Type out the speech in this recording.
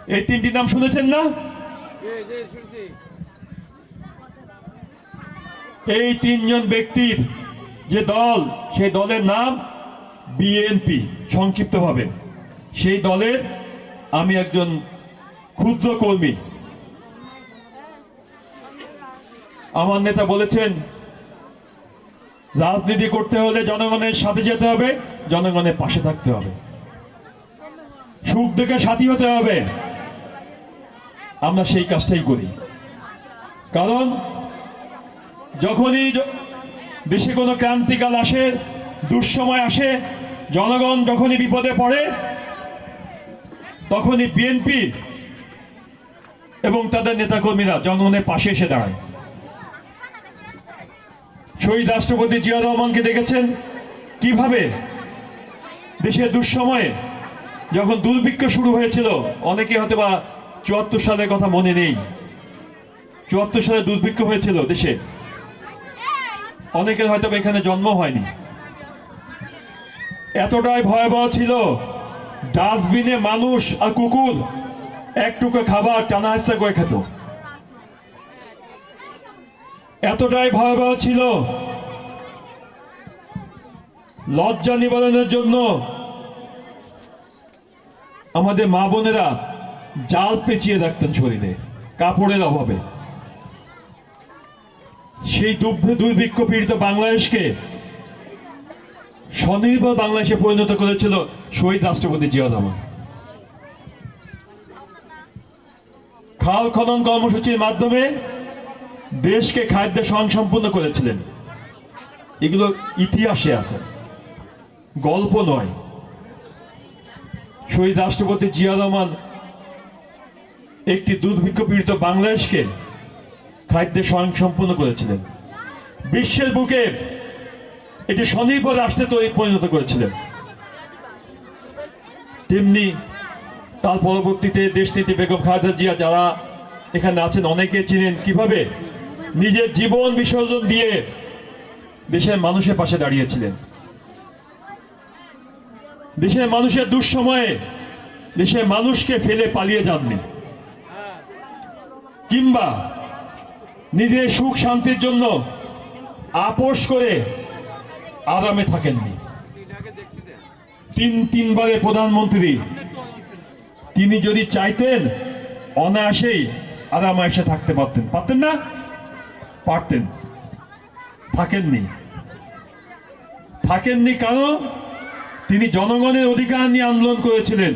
এই তিনটি নাম শুনেছেন না? এই তিনজন ব্যক্তির যে দল, সেই দলের নাম বিএনপি সংক্ষিপ্তভাবে। সেই দলের আমি একজন ক্ষুদ্র কর্মী। আমার নেতা বলেছেন, রাজনীতি করতে হলে জনগণের সাথে যেতে হবে, জনগণের পাশে থাকতে হবে, সুখ দেখে সাথী হতে হবে। আমরা সেই কাজটাই করি। কারণ যখনই দেশে কোনো ক্রান্তিকাল আসে, দুঃসময় আসে, জনগণ যখনই বিপদে পড়ে, তখনই বিএনপি এবং তাদের নেতাকর্মীরা জনগণের পাশে এসে দাঁড়ায়। শহীদ রাষ্ট্রপতি জিয়া রহমানকে দেখেছেন কিভাবে দেশের দুঃসময়ে, যখন দুর্ভিক্ষ শুরু হয়েছিল, অনেকে হয়তো বা ৭৪ সালের কথা মনে নেই। ৭৪ সালে দুর্ভিক্ষ হয়েছিল দেশে, অনেকের হয়তো এখানে জন্ম হয়নি। এতটাই ভয়াবহ ছিল, ডাস্টবিনে মানুষ আর কুকুর একটুকু খাবার টানা হেঁচড়া করে খেত। এতটাই ভয়াবহ ছিল, লজ্জা নিবারণের জন্য আমাদের মা বোনেরা জাল পেঁচিয়ে রাখতেন শরীরে কাপড়ের অভাবে। সেই দুর্ভিক্ষ পীড়িত বাংলাদেশকে স্বনির্ভর বাংলাদেশে পরিণত করেছিল শহীদ রাষ্ট্রপতি জিয়া রহমান। খাল খনন কর্মসূচির মাধ্যমে দেশকে খাদ্যে স্বয়ংসম্পূর্ণ করেছিলেন। এগুলো ইতিহাসে আছে, গল্প নয়। শহীদ রাষ্ট্রপতি জিয়া রহমান একটি দুর্ভিক্ষ পীড়িত বাংলাদেশকে খাদ্যে স্বয়ংসম্পূর্ণ করেছিলেন। বিশ্বের বুকে এটি স্বনির্ভর রাষ্ট্রে পরিণত করেছিলেন। তেমনি তার পরবর্তীতে দেশনেত্রী বেগম খালেদা জিয়া, যারা এখানে আছেন অনেকে চিনেন কিভাবে নিজের জীবন বিসর্জন দিয়ে দেশের মানুষের পাশে দাঁড়িয়েছিলেন। দেশের মানুষের দুঃসময়ে দেশের মানুষকে ফেলে পালিয়ে যাননি, কিংবা নিজের সুখ শান্তির জন্য আপোষ করে আরামে থাকেননি। তিনবারের প্রধানমন্ত্রী, তিনি যদি চাইতেন অনায়াসেই আরামায়েশে থাকতে পারতেন। পারতেন না? পারতেন। থাকেননি কারণ তিনি জনগণের অধিকার নিয়ে আন্দোলন করেছিলেন।